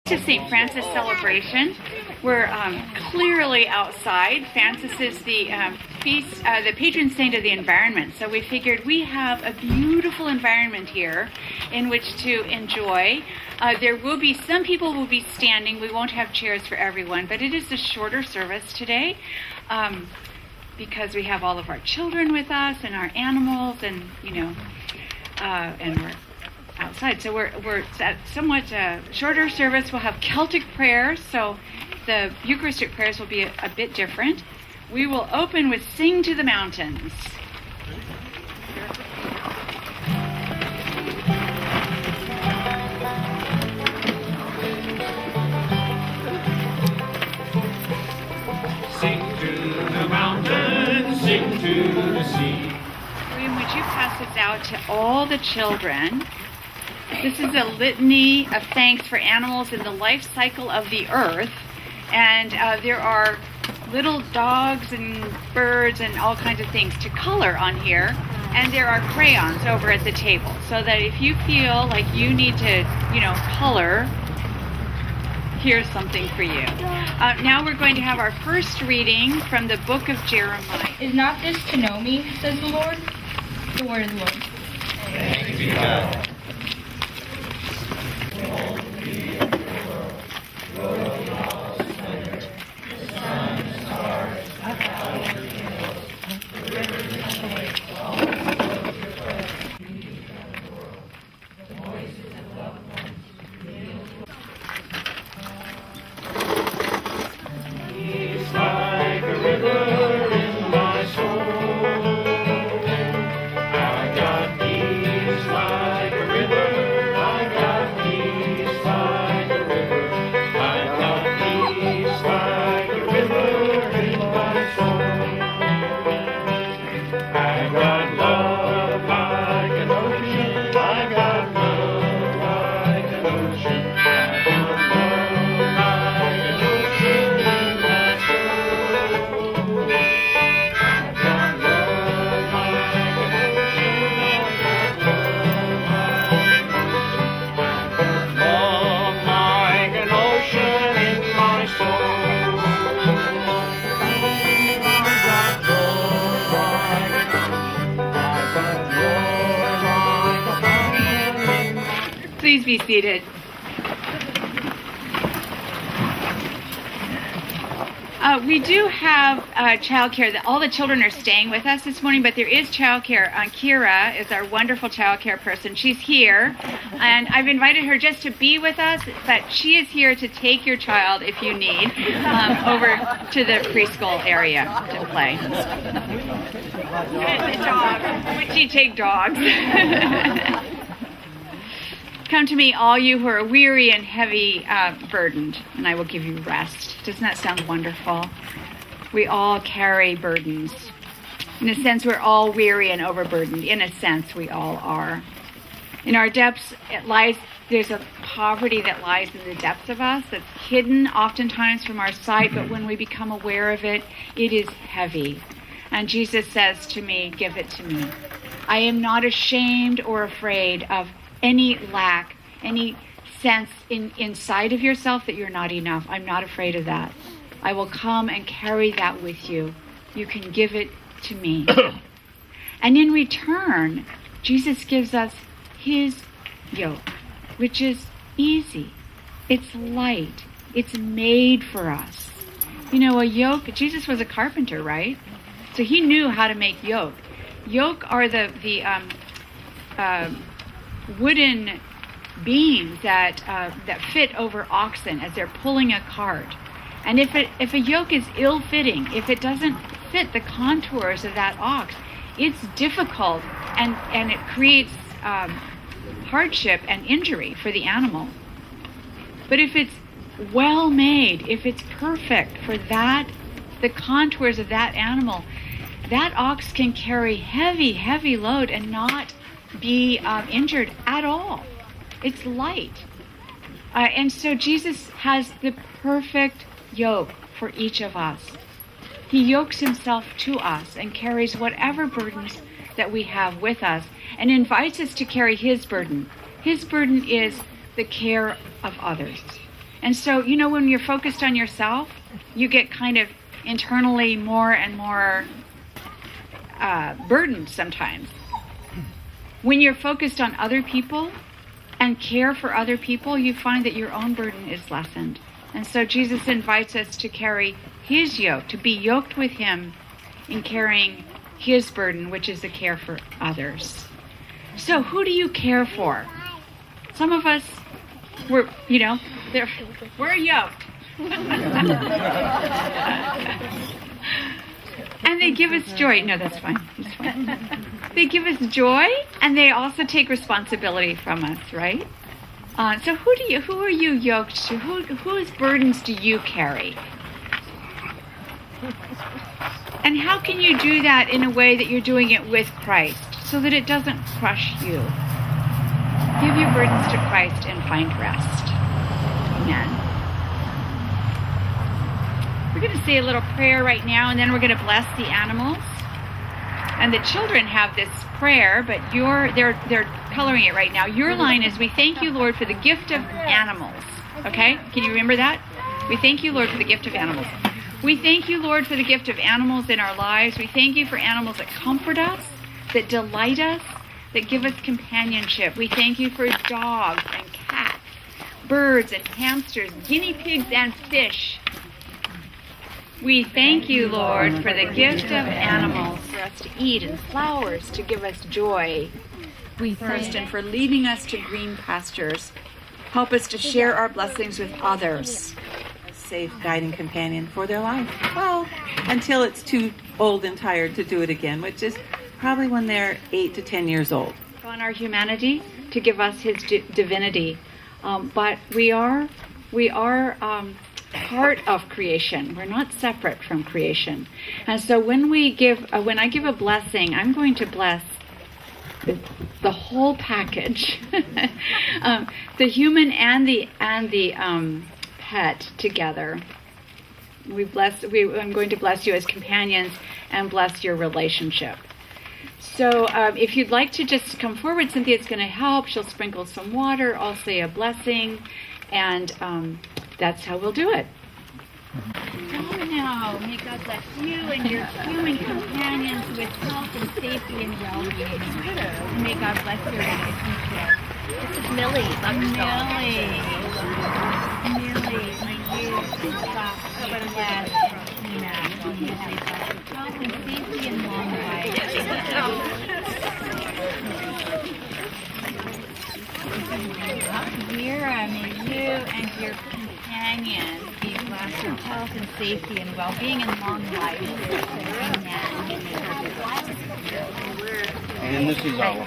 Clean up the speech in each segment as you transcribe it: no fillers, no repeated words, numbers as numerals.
To St. Francis celebration. We're clearly outside. Francis is the feast, the patron saint of the environment. So we figured we have a beautiful environment here in which to enjoy. There will be, some people will be standing. We won't have chairs for everyone, but it is a shorter service today because we have all of our children with us and our animals, and and we're outside. So we're at somewhat shorter service. We'll have Celtic prayers, so the Eucharistic prayers will be a bit different. We will open with Sing to the Mountains. Sing to the mountains, sing to the sea. William, would you pass this out to all the children? This is a litany of thanks for animals in the life cycle of the earth. And there are little dogs and birds and all kinds of things to color on here. And there are crayons over at the table. So that if you feel like you need to, color, here's something for you. Now we're going to have our first reading from the book of Jeremiah. Is not this to know me, says the Lord? The word of the Lord. Thanks be to God. Please be seated. We do have childcare. All the children are staying with us this morning, but there is childcare. Kira is our wonderful childcare person. She's here, and I've invited her just to be with us, but she is here to take your child, if you need, over to the preschool area to play. And the dog. Would she take dogs? Come to me, all you who are weary and heavy burdened, and I will give you rest. Doesn't that sound wonderful? We all carry burdens. In a sense, we're all weary and overburdened. In a sense, we all are. In our depths, there's a poverty that lies in the depths of us that's hidden oftentimes from our sight, but when we become aware of it, it is heavy. And Jesus says to me, give it to me. I am not ashamed or afraid of any lack, any sense inside of yourself that you're not enough. I'm not afraid of that. I will come and carry that with you. You can give it to me. And in return, Jesus gives us his yoke, which is easy. It's light. It's made for us. A yoke, Jesus was a carpenter, right? So he knew how to make yoke. Yoke are the wooden beams that fit over oxen as they're pulling a cart. And if a yoke is ill-fitting, if it doesn't fit the contours of that ox, it's difficult and it creates hardship and injury for the animal. But if it's well made, if it's perfect for the contours of that animal, that ox can carry heavy load and not be injured at all. It's light. And so Jesus has the perfect yoke for each of us. He yokes himself to us and carries whatever burdens that we have with us and invites us to carry his burden. His burden is the care of others. And so, when you're focused on yourself, you get kind of internally more and more burdened sometimes. When you're focused on other people and care for other people, you find that your own burden is lessened. And so Jesus invites us to carry his yoke, to be yoked with him in carrying his burden, which is the care for others. So who do you care for? Some of us, we're yoked. And they give us joy. No, that's fine. That's fine. They give us joy, and they also take responsibility from us, right? So who are you yoked to? Whose burdens do you carry? And how can you do that in a way that you're doing it with Christ, so that it doesn't crush you? Give your burdens to Christ and find rest. Amen. We're going to say a little prayer right now, and then we're going to bless the animals. And the children have this prayer, but they're coloring it right now. Your line is, we thank you, Lord, for the gift of animals. Okay? Can you remember that? We thank you, Lord, for the gift of animals. We thank you, Lord, for the gift of animals in our lives. We thank you for animals that comfort us, that delight us, that give us companionship. We thank you for dogs and cats, birds and hamsters, guinea pigs and fish. We thank you, Lord, for the gift of animals for us to eat and flowers to give us joy. We thirst and for leading us to green pastures. Help us to share our blessings with others. A safe guiding companion for their life. Well, until it's too old and tired to do it again, which is probably when they're 8 to 10 years old. On our humanity to give us his divinity. But we are part of creation. We're not separate from creation. And so when I give a blessing, I'm going to bless the whole package, the human and the pet together. I'm going to bless you as companions and bless your relationship. So if you'd like to just come forward, Cynthia's going to help. She'll sprinkle some water. I'll say a blessing, and that's how we'll do it. Oh, now, may God bless you and your human companions with health and safety and well-being. May God bless your relationship. This is Millie. Millie, my you, God bless Tina. Health and safety and long life. Vera, may you and your companions be blessed with health and safety and well-being and long life. And this is our.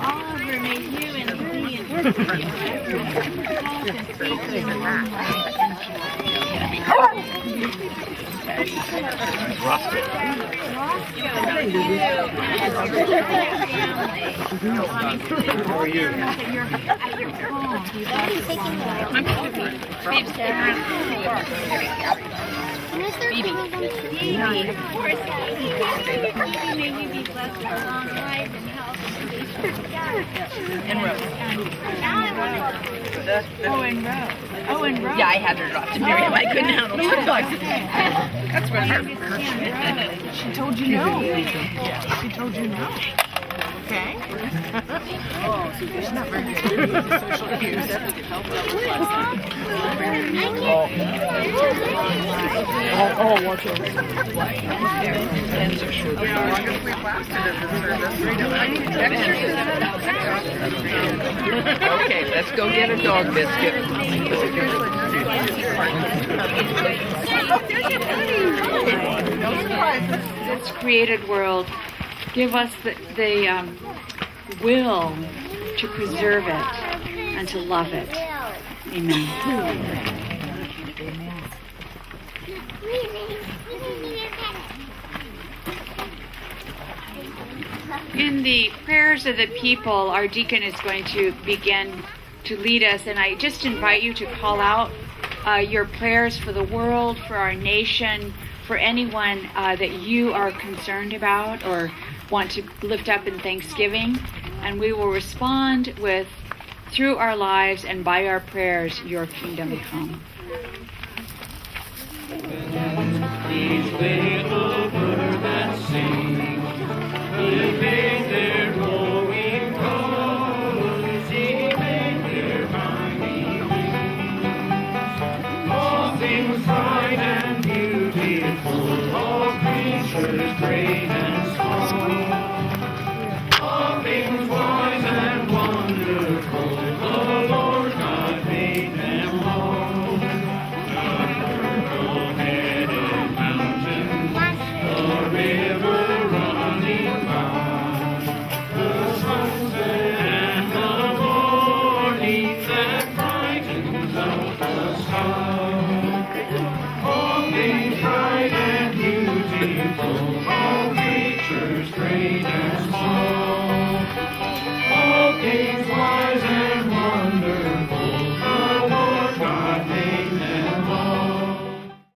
Oliver, may you and Lee and Ricky be blessed with health and safety and long life. Roscoe, may you and your family. How are you? At your home, be blessed with long life. Phoebe, of course, may you be blessed with long life and health and and Rose. Yeah, I had her dropped to Miriam. I couldn't handle two dogs. That's what hurt. She told you no. She told you no. Okay. Oh, so she's not very good at social cues. Oh, watch out. Okay, let's go get a dog biscuit. This created world, give us the will to preserve it and to love it. Amen. In the prayers of the people, our deacon is going to begin to lead us, and I just invite you to call out your prayers for the world, for our nation, for anyone that you are concerned about or want to lift up in thanksgiving, and we will respond with through our lives and by our prayers, your kingdom come. These little birds that sing, he made their glowing colors, he made their mighty wings. All things bright and beautiful, all creatures great and small, all things wise and wonderful, the Lord God made them all. River running by, the sunset and the morning that brightens up the sky.